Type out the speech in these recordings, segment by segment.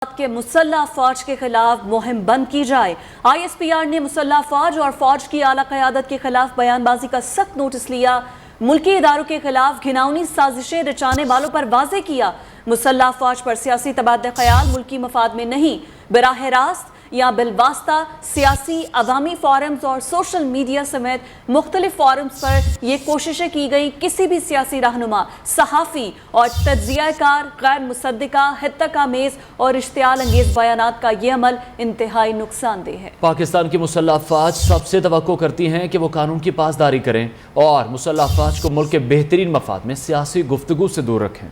के मुसल्लह फौज के खिलाफ मुहिम बंद की जाए। ISPR ने मुसल्लह फौज और फौज की आला क़यादत के खिलाफ बयानबाजी का सख्त नोटिस लिया। मुल्की इदारों के खिलाफ घिनौनी साजिशें रचाने वालों पर वाज़े किया। मुसल्लह फौज पर सियासी तबादला ख्याल मुल्की मफाद में नहीं, बराह रास्त या बिलवास्ता सियासी अवामी फोरम्स और सोशल मीडिया समेत मुख्तलिफ फोरम्स पर यह कोशिशें की गई किसी भी सियासी रहनुमा, सहाफ़ी और तज्ज़ियाकार गैर मुसद्दिका, हित्तक-आमेज़ और इश्तियाल अंगेज़ बयानात का यह अमल इंतहाई नुकसानदेह है। पाकिस्तान की मुसल्लह फ़ौज सबसे तवक्को करती हैं कि वो कानून की पासदारी करें और मुसल्लह फ़ौज को मुल्क के बेहतरीन मफाद में सियासी गुफ्तगू से दूर रखें।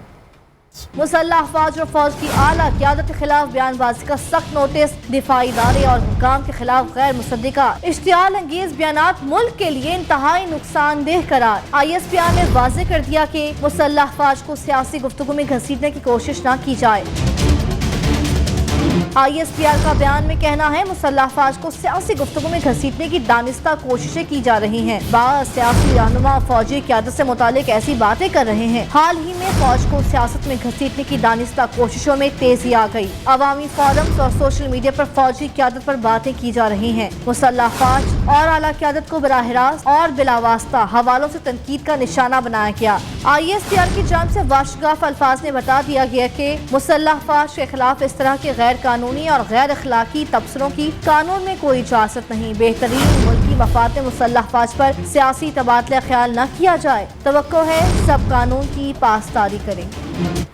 मुसल्लह फौज और फौज की आला क़यादत के खिलाफ बयानबाजी का सख्त नोटिस, दिफाई इदारे और हुक्काम के खिलाफ गैर मुसद्दिका इश्तियाल अंगेज बयानात मुल्क के लिए इंतहाई नुकसानदेह करार। ISPR ने वाज़ेह कर दिया कि मुसल्लह फौज को सियासी गुफ्तगू में घसीटने की कोशिश न की जाए। ISPR का बयान में कहना है, मुसल्लह फौज को सियासी गुफ्तगू में घसीटने की दानिस्ता कोशिशें की जा रही हैं। बाज़ सियासी रहनुमा फौजी क़यादत से मुतालिक ऐसी बातें कर रहे हैं। हाल ही में फौज को सियासत में घसीटने की दानिस्ता कोशिशों में तेजी आ गई। अवामी फोरम्स और सोशल मीडिया पर फौजी क़यादत पर बातें की जा रही हैं। मुसल्लह फौज और आला क़यादत को बराह रास्त और बिलावास्ता हवालों से तनकीद का निशाना बनाया गया। ISPR की जानिब से वाशगाफ अल्फाज में बता दिया गया कि मुसल्लह फौज के खिलाफ इस तरह के गैर कानूनी और गैर अखलाकी तबसरों की कानून में कोई इजाजत नहीं। बेहतरीन मुल्की मफाद मुसल्लह फौज पर सियासी तबादला ख्याल न किया जाए। तवक्को है सब कानून की पासदारी करेंगे।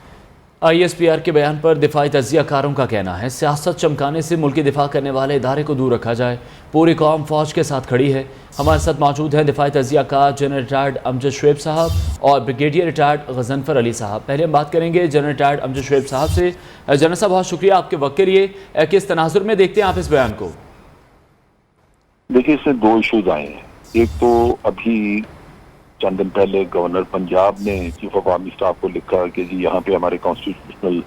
ISPR के बयान पर दिफाई तज्ज़ियाकारों का कहना है, सियासत चमकाने से मुल्की दिफा करने वाले इदारे को दूर रखा जाए। पूरी कौम फौज के साथ खड़ी है। हमारे साथ मौजूद हैं दिफाई तज्ज़ियाकार जनरल रिटायर्ड अमजद शुएब साहब और ब्रिगेडियर रिटायर्ड गज़नफ़र अली साहब। पहले हम बात करेंगे जनरल रिटायर्ड अमजद शुएब साहब से। जनरल साहब, बहुत शुक्रिया आपके वक्त के लिए। किस तनाजुर में देखते हैं आप इस बयान को? देखिए, इससे दो इशूज आए हैं। एक तो अभी चंद दिन पहले गवर्नर पंजाब ने चीफ ऑफ आर्मी स्टाफ को लिखा कि जी यहाँ पे हमारे कॉन्स्टिट्यूशनल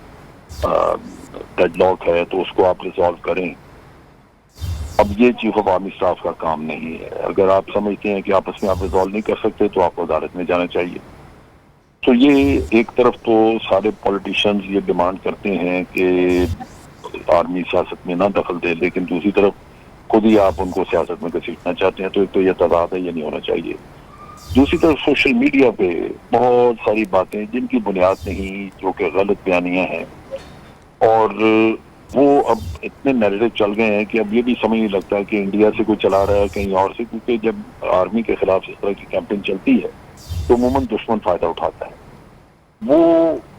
डेडलॉक है, तो उसको आप रिजॉल्व करें। अब ये चीफ ऑफ आर्मी स्टाफ का काम नहीं है। अगर आप समझते हैं कि आपस में आप रिजॉल्व नहीं कर सकते तो आपको अदालत में जाना चाहिए। तो ये एक तरफ तो सारे पॉलिटिशियंस ये डिमांड करते हैं कि आर्मी सियासत में ना दखल दे, लेकिन दूसरी तरफ खुद ही आप उनको सियासत में घसीटना चाहते हैं। तो एक तो ये तजाद है, ये नहीं होना चाहिए। दूसरी तरफ सोशल मीडिया पे बहुत सारी बातें जिनकी बुनियाद नहीं, जो कि गलत बयानियां हैं, और वो अब इतने नैरेटिव चल गए हैं कि अब ये भी समझ नहीं लगता कि इंडिया से कोई चला रहा है कहीं और से, क्योंकि जब आर्मी के खिलाफ इस तरह की कैंपेन चलती है तो अमूमन दुश्मन फायदा उठाता है। वो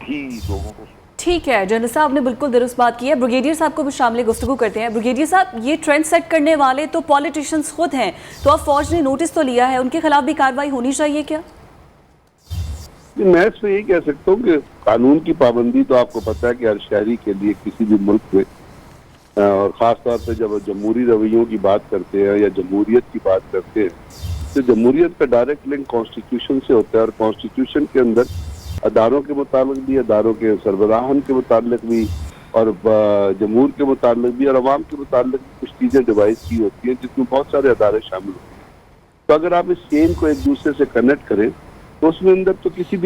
भी लोगों को ठीक है। जनरल साहब ने बिल्कुल दुरुस्त बात की है। ब्रिगेडियर साहब को भी शामिल गुफ्तगू करते हैं। ब्रिगेडियर साहब, ये ट्रेंड सेट करने वाले तो पॉलिटिशियंस खुद हैं, तो अब फौज ने नोटिस तो लिया है, उनके खिलाफ भी कार्रवाई होनी चाहिए क्या? मैं इसमें यही कह सकता हूँ कि कानून की पाबंदी तो आपको पता है कि हर शहरी के लिए किसी भी मुल्क में, और ख़ास तौर पर जब जमहूरी रवैयों की बात करते हैं या जमहूरियत की बात करते हैं, तो जमहूरियत का डायरेक्ट लिंक कॉन्स्टिट्यूशन से होता है। और कॉन्स्टिट्यूशन के अंदर अदारों के मुताबिक भी, अदारों के सरबराहान के मुताबिक भी, और जमहूर के मुताबिक भी, और अवाम के मुताबिक भी कुछ चीज़ें डिवाइस की होती हैं जिसमें बहुत सारे अदारे शामिल होते हैं। तो अगर आप इस चेन को एक दूसरे से कनेक्ट करें तो उसमें अंदर तो किसी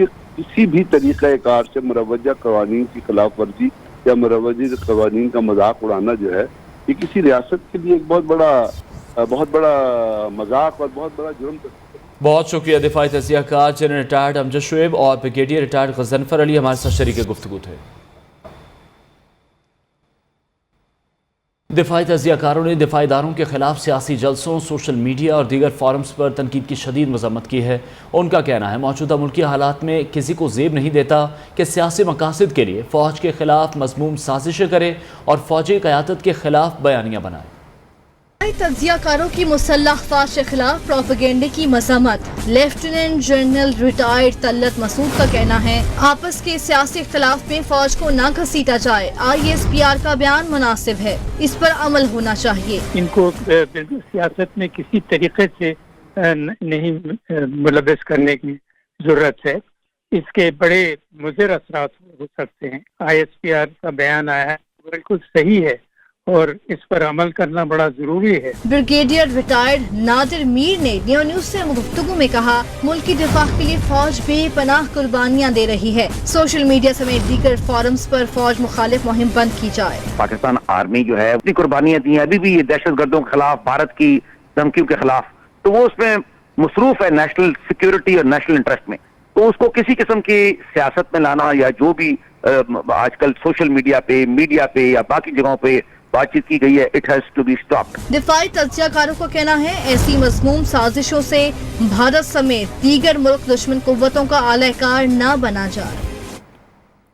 भी तरीक़े कार से मुरवजा कवानीन की खिलाफ वर्जी या मुरवजा कवानीन का मजाक उड़ाना जो है, ये किसी रियासत के लिए एक बहुत बड़ा मजाक और बहुत बड़ा जुर्म। बहुत शुक्रिया दिफाई तज्ज़ियाकार जनरल रिटायर्ड अमजद शुएब और ब्रिगेडियर रिटायर्ड गज़नफ़र अली हमारे साथ शरीक गुफ्तगू थे। दिफाई तज्ज़ियाकारों ने दिफाई इदारों के खिलाफ सियासी जलसों, सोशल मीडिया और दीगर फोरम्स पर तनकीद की शदीद मज़म्मत की है। उनका कहना है, मौजूदा मुल्की हालात में किसी को ज़ेब नहीं देता कि सियासी मकासद के लिए फ़ौज के खिलाफ मज़मूम साजिशें करे और फ़ौजी क़यादत के खिलाफ बयानियाँ बनाए। तज्ज़ियाकारों की मुसल्लह फौज के खिलाफ प्रोपेगेंडे की मज़म्मत। लेफ्टिनेंट जनरल रिटायर्ड तल्लत मसूद का कहना है, आपस के सियासी इख्तिलाफ में फौज को न घसीटा जाए। ISPR का बयान मुनासिब है, इस पर अमल होना चाहिए। इनको सियासत में किसी तरीके से नहीं मुलव्वस करने की जरूरत है। इसके बड़े मुज़िर असरात हो सकते हैं। ISPR का बयान आया है, बिल्कुल सही है, और इस पर अमल करना बड़ा जरूरी है। ब्रिगेडियर रिटायर्ड नादिर मीर ने नियो न्यूज से गुफ्तगू में कहा, मुल्क की दिफा के लिए फौज बेपनाह कुर्बानियां दे रही है। सोशल मीडिया समेत दीगर फोरम्स पर फौज मुखालिफ मुहिम बंद की जाए। पाकिस्तान आर्मी जो है अपनी कुर्बानियां दी हैं, अभी भी ये दहशत गर्दों के खिलाफ, भारत की धमकियों के खिलाफ, तो वो उसमें मसरूफ है नेशनल सिक्योरिटी और नेशनल इंटरेस्ट में। तो उसको किसी किस्म की सियासत में लाना या जो भी आजकल सोशल मीडिया पे या बाकी जगहों पे बातचीत की गई है, it has to be stopped. दिफाई तज्जियाकारों का कहना है, ऐसी मज़मूम साजिशों से भारत समेत दीगर मुल्क दुश्मन कुव्वतों का आलाकार न बना जाए।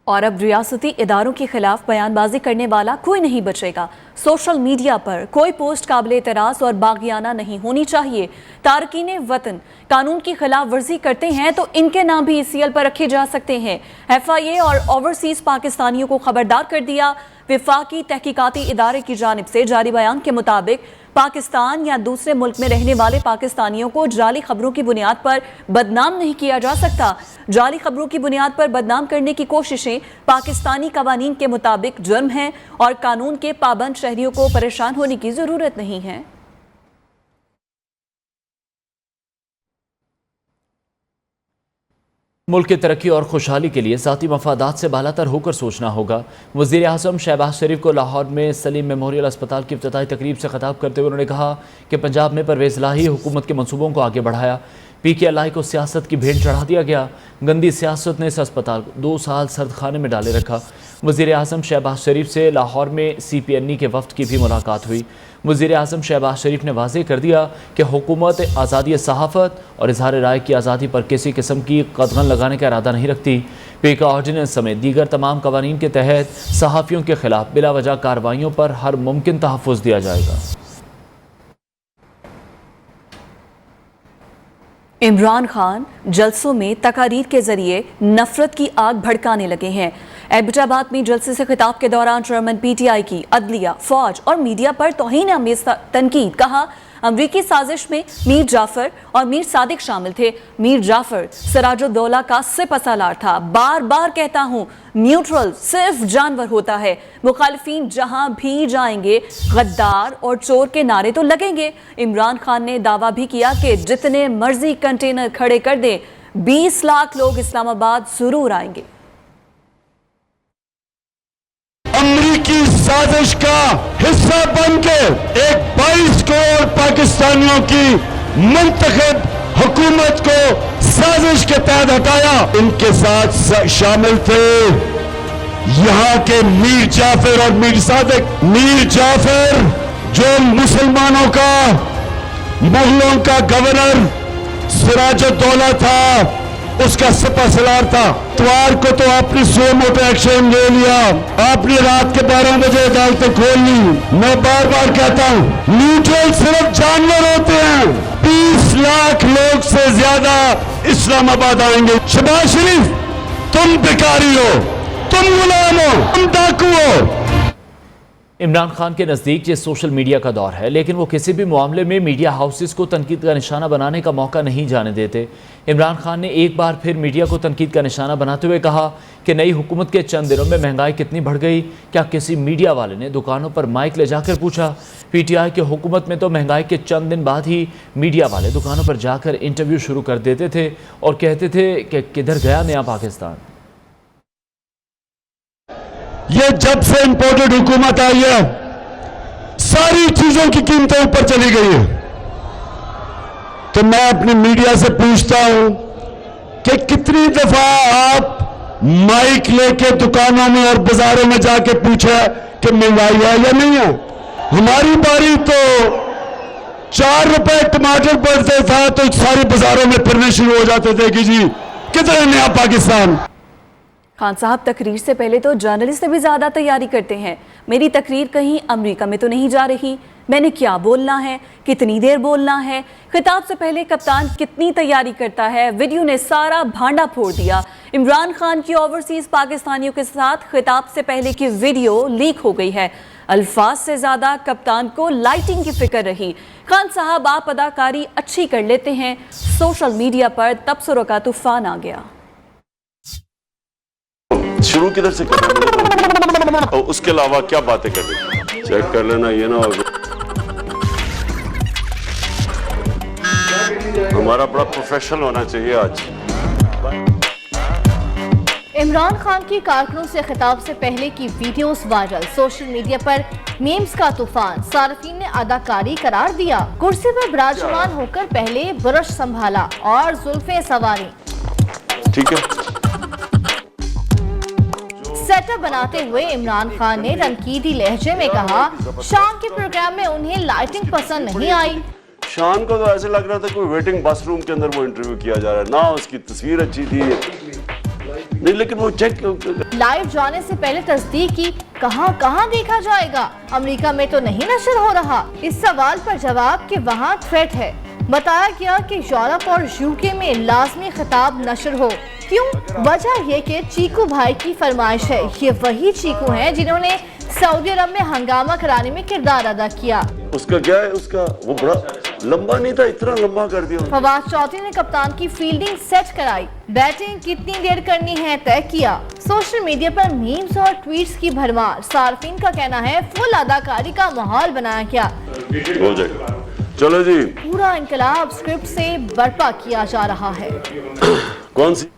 और अब रियासती इदारों के खिलाफ बयानबाजी करने वाला कोई नहीं बचेगा। सोशल मीडिया पर कोई पोस्ट काबिल एतराज़ और बागियाना नहीं होनी चाहिए। तारकीन वतन कानून की खिलाफ वर्जी करते हैं तो इनके नाम भी ECL पर रखे जा सकते हैं। FIA और ओवरसीज़ पाकिस्तानियों को खबरदार कर दिया। विफाकी तहकीकाती इदारे की जानिब से जारी बयान के मुताबिक पाकिस्तान या दूसरे मुल्क में रहने वाले पाकिस्तानियों को जाली खबरों की बुनियाद पर बदनाम नहीं किया जा सकता। जाली खबरों की बुनियाद पर बदनाम करने की कोशिशें पाकिस्तानी कवानीन के मुताबिक जुर्म हैं और कानून के पाबंद शहरियों को परेशान होने की ज़रूरत नहीं है। मुल्क की तरक्की और खुशहाली के लिए ज़ाती मफादात से बालातर होकर सोचना होगा। वज़ीर आज़म शहबाज शरीफ को लाहौर में सलीम मेमोरियल अस्पताल की इफ्तिताही तकरीब से खिताब करते हुए उन्होंने कहा कि पंजाब में परवेज़ इलाही हुकूमत के मनसूबों को आगे बढ़ाया। PKI को सियासत की भेंट चढ़ा दिया गया। गंदी सियासत ने इस अस्पताल को 2 साल सर्द खाने में डाले रखा। वज़ीर आज़म शहबाज शरीफ से लाहौर में CPNE के वफ़द की भी मुलाकात हुई। वज़ीर आज़म शहबाज शरीफ ने वाज़ेह कर दिया कि हुकूमत आज़ादी सहाफ़त और इज़हार राय की आज़ादी पर किसी किस्म की कदगन लगाने का इरादा नहीं रखती। PK ऑर्डिनेंस समेत दीगर तमाम कवानीन के तहत सहाफ़ियों के खिलाफ बिला वजह कार्रवाइयों पर हर मुमकिन तहफ़्फ़ुज़ दिया जाएगा। इमरान खान जलसों में तकारीर के जरिए नफरत की आग भड़काने लगे हैं। एबटाबाद में जलसे से खिताब के दौरान चेयरमैन PTI की अदलिया, फौज और मीडिया पर तौहीन आमेज़ तनकीद। कहा, अमरीकी साजिश में मीर जाफर और मीर सादिक शामिल थे। मीर जाफर सिराजुद्दौला का सिपहसालार था। बार बार कहता हूँ, न्यूट्रल सिर्फ जानवर होता है। मुखालिफिन जहां भी जाएंगे गद्दार और चोर के नारे तो लगेंगे। इमरान खान ने दावा भी किया कि जितने मर्जी कंटेनर खड़े कर दें 20 लाख लोग इस्लामाबाद जरूर आएंगे। अमरीकी साजिश का हिस्सा बनके एक 22 करोड़ पाकिस्तानियों की मुंतखब हुकूमत को साजिश के तहत हटाया। इनके साथ शामिल थे यहाँ के मीर जाफर और मीर सादिक। मीर जाफर जो मुसलमानों का, मुगलों का गवर्नर सिराजुद्दौला था, उसका सिपहसालार था। इतवार को तो आपने सो मोटा एक्शन ले लिया, आपने रात के 12 बजे अदालतें खोल ली। मैं बार बार कहता हूँ, न्यूट्रल सिर्फ जानवर होते हैं। 20 लाख लोग से ज्यादा इस्लामाबाद आएंगे। शहबाज शरीफ, तुम भिखारी हो, तुम गुलाम हो, तुम डाकू हो। इमरान खान के नज़दीक ये सोशल मीडिया का दौर है, लेकिन वो किसी भी मामले में मीडिया हाउसेस को तनकीद का निशाना बनाने का मौका नहीं जाने देते। इमरान खान ने एक बार फिर मीडिया को तनकीद का निशाना बनाते हुए कहा कि नई हुकूमत के चंद दिनों में महंगाई कितनी बढ़ गई। क्या किसी मीडिया वाले ने दुकानों पर माइक ले जाकर पूछा? PTI की हुकूमत में तो महंगाई के चंद दिन बाद ही मीडिया वाले दुकानों पर जाकर इंटरव्यू शुरू कर देते थे और कहते थे कि किधर गया नया पाकिस्तान। ये जब से इंपोर्टेड हुकूमत आई है, सारी चीजों की कीमतें ऊपर चली गई है। तो मैं अपनी मीडिया से पूछता हूं कि कितनी दफा आप माइक लेके दुकानों में और बाजारों में जाके पूछा कि महंगाई है या नहीं है। हमारी बारी तो 4 रुपए टमाटर पड़ते था तो सारे बाजारों में फिरने शुरू हो जाते थे कि जी किधर है नया पाकिस्तान। खान साहब तकरीर से पहले तो जर्नलिस्ट से भी ज़्यादा तैयारी करते हैं। मेरी तकरीर कहीं अमेरिका में तो नहीं जा रही, मैंने क्या बोलना है, कितनी देर बोलना है, खिताब से पहले कप्तान कितनी तैयारी करता है। वीडियो ने सारा भांडा फोड़ दिया। इमरान खान की ओवरसीज़ पाकिस्तानियों के साथ खिताब से पहले की वीडियो लीक हो गई है। अल्फाज से ज़्यादा कप्तान को लाइटिंग की फिक्र रही। खान साहब, आप अदाकारी अच्छी कर लेते हैं। सोशल मीडिया पर तबसरों का तूफान आ गया। शुरू किधर से करना, और उसके अलावा क्या बातें कर रही? चेक कर लेना, ये ना हो हमारा बड़ा प्रोफेशनल होना चाहिए आज। इमरान खान की कारकुनों से खिताब से पहले की वीडियोस वायरल, सोशल मीडिया पर मीम्स का तूफान, सार्फिन ने अदाकारी करार दिया। कुर्सी पर विराजमान होकर पहले ब्रश संभाला और जुल्फें सवारी। ठीक है। सेटअप बनाते हुए इमरान खान ने रंकीदी लहजे में कहा, शाम के प्रोग्राम में उन्हें लाइटिंग पसंद नहीं आई। शान को तो ऐसे लग रहा था कोई वेटिंग बस रूम के अंदर वो इंटरव्यू किया जा रहा है, ना उसकी तस्वीर अच्छी थी नहीं, लेकिन वो चेक लाइव जाने से पहले तस्दीक की, कहां देखा जाएगा, अमेरिका में तो नहीं नशर हो रहा। इस सवाल पर जवाब कि वहां थ्रेट है। बताया गया कि यूरोप और यूके में लाजमी खिताब नशर हो। क्यों? वजह ये कि चीकू भाई की फरमाइश है। ये वही चीकू हैं जिन्होंने सऊदी अरब में हंगामा कराने में किरदार अदा किया। उसका क्या है, उसका वो बड़ा लंबा नहीं था, इतना लंबा कर दिया। फवाद चौधरी ने कप्तान की फील्डिंग सेट कराई, बैटिंग कितनी देर करनी है तय किया। सोशल मीडिया पर मीम्स और ट्वीट्स की भरमार, सार्फिन का कहना है फुल अदाकारी का माहौल बनाया गया। हो जाएगा, चलो जी। पूरा इनकलाब स्क्रिप्ट से बर्पा किया जा रहा है। कौन सी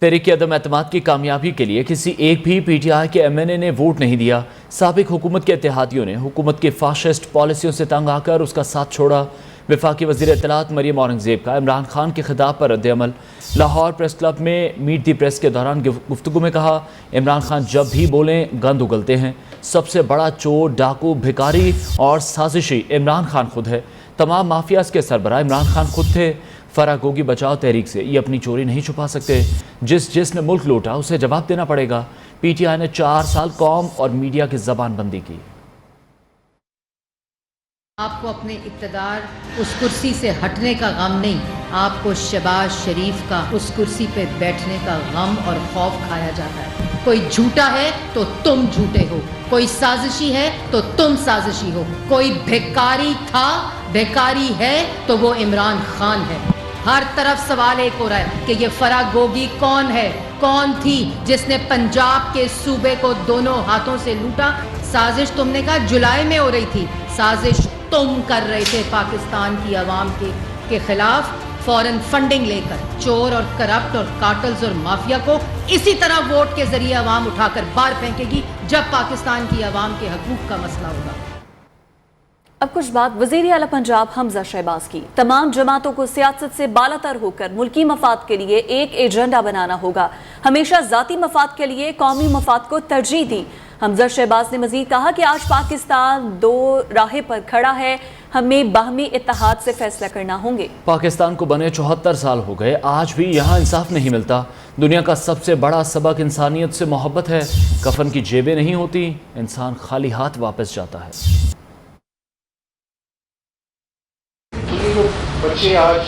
तहरीक अदम एतमाद की कामयाबी के लिए किसी एक भी PTI के MNA ने वोट नहीं दिया। साबिक हुकूमत के इत्तेहादियों ने हुकूमत की फाशिस्ट पॉलिसियों से तंग आकर उसका साथ छोड़ा। वफाकी वज़ीर इत्तलात मरियम औरंगज़ेब का इमरान खान के खिताब पर रद्द-ए-अमल। लाहौर प्रेस क्लब में मीट दी प्रेस के दौरान गुफ्तगू में कहा, इमरान खान जब भी बोलें गंद उगलते हैं। सबसे बड़ा चोर, डाकू, भिखारी और साजिशी इमरान खान खुद है। तमाम माफियाज के सरबराह इमरान खान खुद थे। फरागोगी बचाओ तहरीक से ये अपनी चोरी नहीं छुपा सकते। जिसने मुल्क लूटा उसे जवाब देना पड़ेगा। PTI ने 4 साल कौम और मीडिया की जबान बंदी की। आपको अपने इक़्तिदार उस कुर्सी से हटने का गम नहीं, आपको शहबाज शरीफ का उस कुर्सी पे बैठने का गम और खौफ खाया जाता है। कोई झूठा है तो तुम झूठे हो, कोई साजिशी है तो तुम साजिशी हो, कोई भिखारी था, भिखारी है तो वो इमरान खान है। हर तरफ सवाल एक हो रहा है कि ये फरागोगी कौन है, कौन थी जिसने पंजाब के सूबे को दोनों हाथों से लूटा। साजिश तुमने कहा जुलाई में हो रही थी, साजिश तुम कर रहे थे पाकिस्तान की आवाम के खिलाफ फॉरेन फंडिंग लेकर। चोर और करप्ट और कार्टल्स और माफिया को इसी तरह वोट के जरिए आवाम उठाकर बाहर फेंकेगी जब पाकिस्तान की आवाम के हकूक का मसला होगा। अब कुछ बात वज़ीर आला पंजाब हमजा शहबाज की। तमाम जमातों को सियासत से बालातर होकर मुल्की मफाद के लिए एक एजेंडा बनाना होगा। हमेशा ज़ाती मफाद के लिए कौमी मफाद को तरजीह दी। हमजा शहबाज ने मजीद कहा कि आज पाकिस्तान 2 राह पर खड़ा है, हमें बाहमी इत्तेहाद से फैसला करना होंगे। पाकिस्तान को बने 74 साल हो गए, आज भी यहाँ इंसाफ नहीं मिलता। दुनिया का सबसे बड़ा सबक इंसानियत से मोहब्बत है। कफन की जेबें नहीं होती, इंसान खाली हाथ वापस जाता है। जो बच्चे आज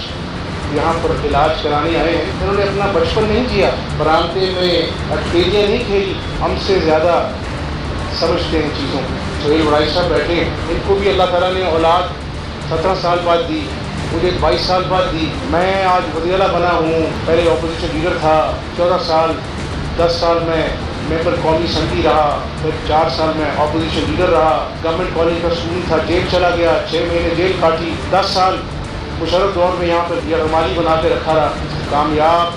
यहाँ पर इलाज कराने आए हैं, उन्होंने अपना बचपन नहीं जिया, बरामदे में अटकेलियाँ नहीं खेली, हमसे ज़्यादा समझते हैं चीज़ों को। सोहेल वड़ाई साहब बैठे हैं, इनको भी अल्लाह ताला ने औलाद 17 साल बाद दी, मुझे 22 साल बाद दी। मैं आज वज़ीर बना हूँ, पहले अपोजिशन लीडर था 14 साल, 10 साल में मेंबर कौमी असम्बली रहा, फिर 4 साल में अपोजिशन लीडर रहा, गवर्नमेंट कॉलेज का स्टूडेंट था, जेल चला गया, 6 महीने जेल काटी, 10 साल मुशर्रफ दौर में यहाँ पर यरगमाली बना के रखा रहा। कामयाब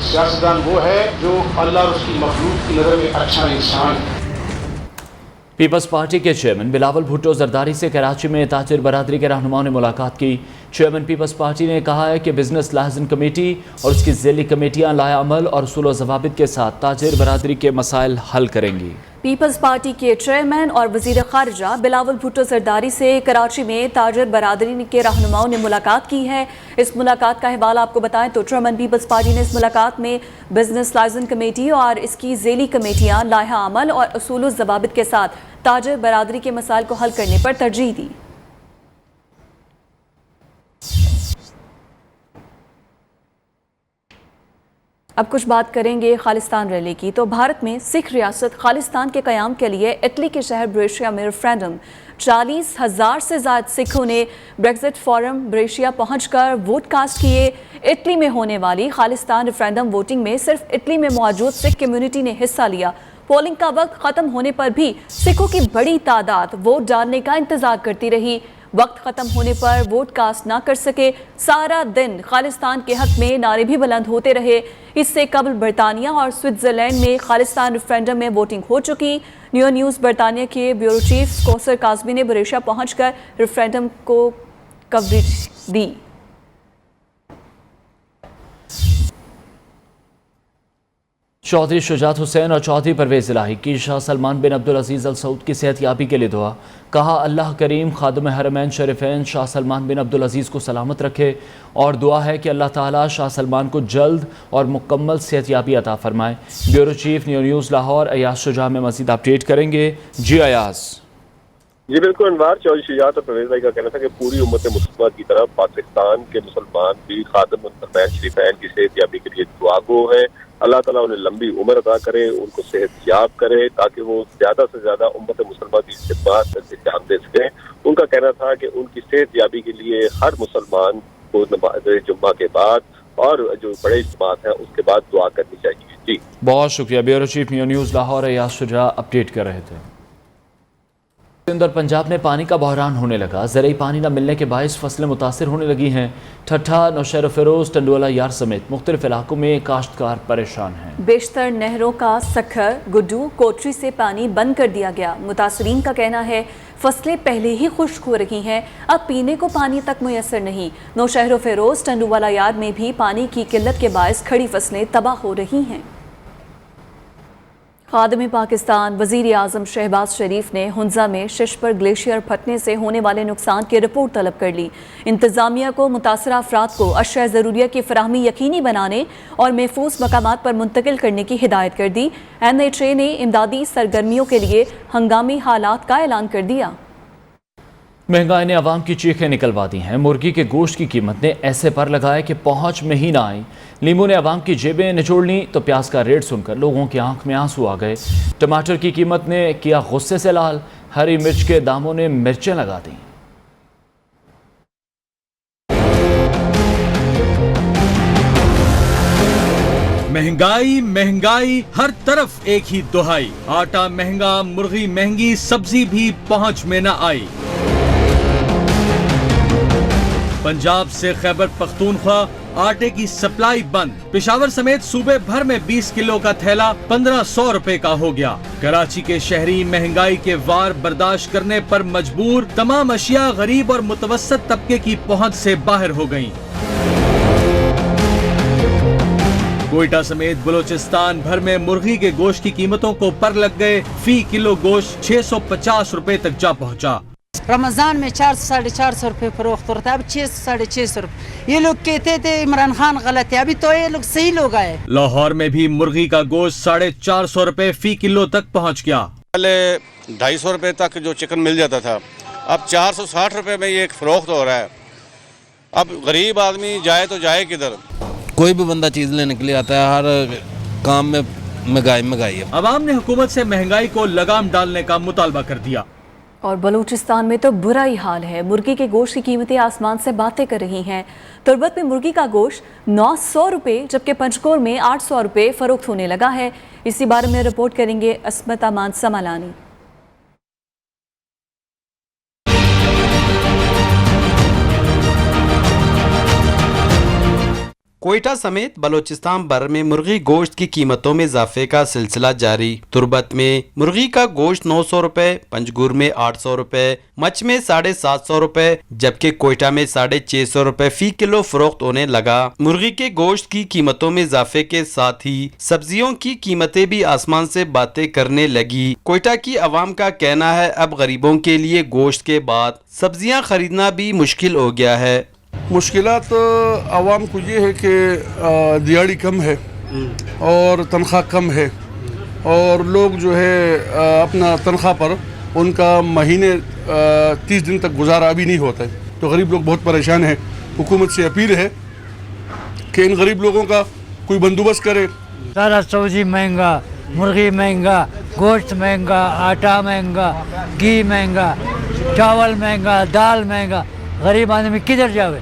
सियासतदान वो है जो अल्लाह और उसकी मखलूक की नज़र में अच्छा इंसान है। पीपल्स पार्टी के चेयरमैन बिलावल भुट्टो जरदारी से कराची में ताजिर बरादरी के रहनुमाओं ने मुलाकात की। चेयरमैन पीपल्स पार्टी ने कहा है कि बिजनेस लाइसेंस कमेटी और उसकी ज़ेली कमेटियाँ लायाअमल और उसूल व ज़वाबित के साथ ताजिर बरादरी के मसाइल हल करेंगी। पीपल्स पार्टी के चेयरमैन और वज़ीर ख़ारिजा बिलावल भुट्टो जरदारी से कराची में ताजिर बरादरी के रहनुमाओं ने मुलाकात की है। इस मुलाकात का हवाला आपको बताएं तो चेयरमैन पीपल्स पार्टी ने इस मुलाकात में बिजनेस लाइसेंस कमेटी और इसकी ज़ेली कमेटियाँ लाहा अमल और उसूल व ज़वाबित के साथ ताजिर बरादरी के मसाइल को हल करने पर तरजीह दी। अब कुछ बात करेंगे खालिस्तान रैली की। तो भारत में सिख रियासत खालिस्तान के क़याम के लिए इटली के शहर ब्रेशिया में रेफरेंडम 40,000 से ज़्यादा सिखों ने ब्रेक्जिट फोरम ब्रेशिया पहुंचकर वोट कास्ट किए। इटली में होने वाली खालिस्तान रेफरेंडम वोटिंग में सिर्फ इटली में मौजूद सिख कम्युनिटी ने हिस्सा लिया। پولنگ کا وقت ختم ہونے پر بھی سکھوں کی بڑی تعداد ووٹ ڈالنے کا انتظار کرتی رہی۔ وقت ختم ہونے پر ووٹ کاسٹ نہ کر سکے۔ سارا دن خالصتان کے حق میں نعرے بھی بلند ہوتے رہے۔ اس سے قبل برطانیہ اور سوئٹزرلینڈ میں خالصتان ریفرینڈم میں ووٹنگ ہو چکی۔ نیوز برطانیہ کے بیورو چیف کوثر کاظمی نے بریشا پہنچ کر ریفرینڈم کو کوریج دی۔ چودھری شجاعت حسین اور چودھری پرویز الہی کی شاہ سلمان بن عبدالعزیز ال سعود کی صحت یابی کے لیے دعا۔ کہا اللہ کریم خادم حرمین شریفین شاہ سلمان بن عبدالعزیز کو سلامت رکھے اور دعا ہے کہ اللہ تعالیٰ شاہ سلمان کو جلد اور مکمل صحت یابی عطا فرمائے۔ Bureau chief news Lahore Ayaz Shuja میں مزید اپڈیٹ کریں گے۔ جی ایاز۔ جی بالکل انوار، چودھری شجاعت اور پرویز بھائی کا کہنا تھا کہ پوری امت مسلمہ کی طرف پاکستان کے مسلمان بھی خادم حرمین شریفین کی صحت یابی کے لیے دعا گو ہیں۔ اللہ تعالیٰ انہیں لمبی عمر عطا کرے، ان کو صحت یاب کرے تاکہ وہ زیادہ سے زیادہ امت مسلمہ کی خدمات سے انجام دے سکیں۔ ان کا کہنا تھا کہ ان کی صحت یابی کے لیے ہر مسلمان کو نماز جمعہ کے بعد اور جو بڑے اجتماعات ہیں اس کے بعد دعا کرنی چاہیے۔ جی بہت شکریہ۔ Bureau chief news Lahore Ayaz Shuja update کر رہے تھے۔ سندھ اور پنجاب میں پانی کا بحران ہونے لگا۔ زرعی پانی نہ ملنے کے باعث فصلیں متاثر ہونے لگی ہیں۔ ٹھٹھا، نوشہر فیروز، ٹنڈوالہ یار سمیت مختلف علاقوں میں کاشتکار پریشان ہیں۔ بیشتر نہروں کا سکھر، گڈو، کوٹری سے پانی بند کر دیا گیا۔ متاثرین کا کہنا ہے فصلیں پہلے ہی خشک ہو رہی ہیں، اب پینے کو پانی تک میسر نہیں۔ نوشہر فیروز، ٹنڈوالہ یار میں بھی پانی کی قلت کے باعث کھڑی فصلیں تباہ ہو رہی ہیں۔ خادم پاکستان وزیر اعظم شہباز شریف نے ہنزا میں شش پر گلیشیئر پھٹنے سے ہونے والے نقصان کی رپورٹ طلب کر لی۔ انتظامیہ کو متاثرہ افراد کو اشیاء ضروریہ کی فراہمی یقینی بنانے اور محفوظ مقامات پر منتقل کرنے کی ہدایت کر دی۔ NHA نے امدادی سرگرمیوں کے لیے ہنگامی حالات کا اعلان کر دیا۔ مہنگائی نے عوام کی چیخیں نکلوا دی ہیں۔ مرغی کے گوشت کی قیمت نے ایسے پر لگائے کہ پہنچ میں ہی نہ آئی۔ لیمو نے عوام کی جیبیں نچوڑ لیں تو پیاز کا ریٹ سن کر لوگوں کی آنکھ میں آنسو آ گئے۔ ٹماٹر کی قیمت نے کیا غصے سے لال، ہری مرچ کے داموں نے مرچیں لگا دیں۔ مہنگائی مہنگائی ہر طرف ایک ہی دہائی، آٹا مہنگا، مرغی مہنگی، سبزی بھی پہنچ میں نہ آئی۔ پنجاب سے خیبر پختونخوا آٹے کی سپلائی بند۔ پشاور سمیت صوبے بھر میں 20 کلو کا تھیلا 1500 روپے کا ہو گیا۔ کراچی کے شہری مہنگائی کے وار برداشت کرنے پر مجبور، تمام اشیاء غریب اور متوسط طبقے کی پہنچ سے باہر ہو گئیں۔ کوئٹہ سمیت بلوچستان بھر میں مرغی کے گوشت کی قیمتوں کو پر لگ گئے۔ فی کلو گوشت 650 روپے تک جا پہنچا۔ رمضان میں 400 450 روپے فروخت ہوتا ہے، اب 600 650 روپے۔ یہ لوگ کہتے تھے عمران خان غلط ہے، ابھی تو یہ لوگ صحیح لوگ آئے۔ لاہور میں بھی مرغی کا گوشت 450 روپے فی کلو تک پہنچ گیا۔ پہلے 250 روپے تک جو چکن مل جاتا تھا، اب 460 روپے میں یہ ایک فروخت ہو رہا ہے۔ اب غریب آدمی جائے تو جائے کدھر؟ کوئی بھی بندہ چیز لینے کے لیے آتا ہے، ہر کام میں مہنگائی ہے۔ عوام نے حکومت سے مہنگائی کو لگام ڈالنے کا مطالبہ کر دیا۔ اور بلوچستان میں تو برا ہی حال ہے۔ مرغی کے گوشت کی قیمتیں آسمان سے باتیں کر رہی ہیں۔ تربت میں مرغی کا گوشت 900 روپے جبکہ پنچکور میں 800 روپے فروخت ہونے لگا ہے۔ اسی بارے میں رپورٹ کریں گے عصمت امان سمالانی۔ کوئٹہ سمیت بلوچستان بھر میں مرغی گوشت کی قیمتوں میں اضافے کا سلسلہ جاری۔ تربت میں مرغی کا گوشت 900 روپے، پنجگور میں 800 روپے، مچھ میں 750 روپے جبکہ کوئٹہ میں 650 روپے فی کلو فروخت ہونے لگا۔ مرغی کے گوشت کی قیمتوں میں اضافے کے ساتھ ہی سبزیوں کی قیمتیں بھی آسمان سے باتیں کرنے لگی۔ کوئٹہ کی عوام کا کہنا ہے اب غریبوں کے لیے گوشت کے بعد سبزیاں خریدنا بھی مشکل ہو گیا ہے۔ مشکلات عوام کو یہ ہے کہ دیہڑی کم ہے اور تنخواہ کم ہے، اور لوگ جو ہے اپنا تنخواہ پر ان کا مہینے 30 دن تک گزارا ابھی نہیں ہوتا ہے، تو غریب لوگ بہت پریشان ہیں۔ حکومت سے اپیل ہے کہ ان غریب لوگوں کا کوئی بندوبست کرے۔ سارا سبزی مہنگا، مرغی مہنگا، گوشت مہنگا، آٹا مہنگا، گھی مہنگا، چاول مہنگا، دال مہنگا، غریب آدمی کدھر جاوے؟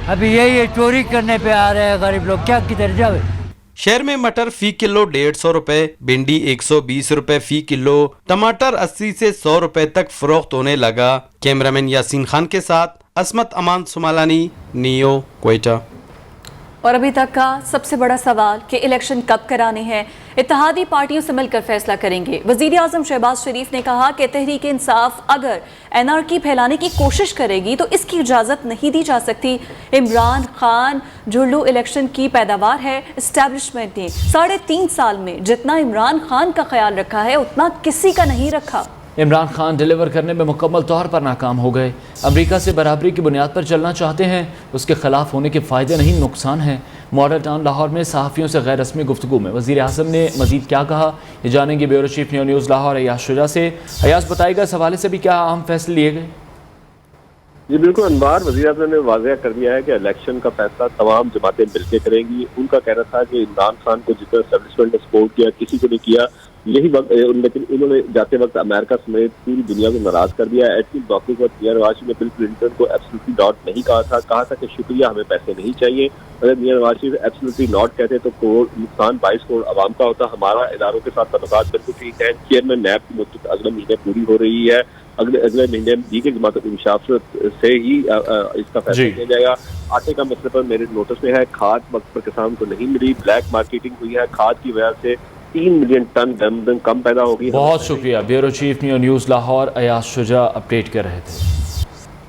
ابھی یہی چوری کرنے پہ آ رہے ہیں غریب لوگ، کیا کدھر جاوے؟ शहर में मटर फी किलो 150 रुपए, भिंडी 120 रुपए फी किलो, टमाटर 80 से 100 रुपए तक फरोख्त होने लगा। कैमरामैन यासीन खान के साथ असमत अमान सुमालानी, नियो, क्वेटा। और अभी तक का सबसे बड़ा सवाल कि इलेक्शन कब कराने हैं, इत्तेहादी पार्टियों से मिलकर फैसला करेंगे। वज़ीर आज़म शहबाज शरीफ ने कहा कि तहरीक इंसाफ अगर एनआरकी फैलाने की कोशिश करेगी तो इसकी इजाज़त नहीं दी जा सकती। इमरान खान झुल्लू इलेक्शन की पैदावार है। इस्टेब्लिशमेंट ने 3.5 साल में जितना इमरान खान का ख्याल रखा है उतना किसी का नहीं रखा। इमरान खान डिलीवर करने में मुकम्मल तौर पर नाकाम हो गए। अमेरिका से बराबरी की बुनियाद पर चलना चाहते हैं, उसके खिलाफ होने के फ़ायदे नहीं नुकसान हैं। मॉडल टाउन लाहौर में सहाफ़ियों से गैर रस्मी गुफ्तगू में वज़ीर आज़म ने मज़ीद क्या कहा, ये जानेंगे bureau chief news Lahore Ayaz Shuja से। अयाज बताएगा इस हवाले से भी क्या अहम फैसले लिए गए? जी बिल्कुल अनवार, वज़ीर आज़म ने वाज़ेह कर दिया है कि इलेक्शन का फैसला तमाम जमातें मिलकर करेंगी। उनका कहना था कि इमरान खान को जितना एस्टेब्लिशमेंट ने सपोर्ट किया किसी को नहीं किया, यही वक्त लेकिन उन्होंने जाते वक्त अमेरिका समेत पूरी दुनिया को नाराज कर दिया। एटमी मौके पर मियां नवाज शरीफ ने बिल क्लिंटन को एब्सोल्युटली नॉट नहीं कहा था कि शुक्रिया, हमें पैसे नहीं चाहिए। अगर मियां नवाज शरीफ एब्सोल्युटली नॉट कहते तो नुकसान 22 करोड़ आवाम का होता। हमारा इदारों के साथ ताल्लुकात बिल्कुल ठीक है। चेयरमैन नैब की मुद्दत अगले महीने पूरी हो रही है। अगले महीने दीगर जमात मुशावरत से ही इसका फैसला किया जाएगा। आटे का मसले पर मेरे नोटिस में है, खाद वक्त पर किसान को नहीं मिली, ब्लैक मार्केटिंग हुई है, खाद की वजह से 3 मिलियन टन गंदम कम पैदा होगी। बहुत शुक्रिया। Bureau chief news Lahore Ayaz Shuja update कर रहे थे।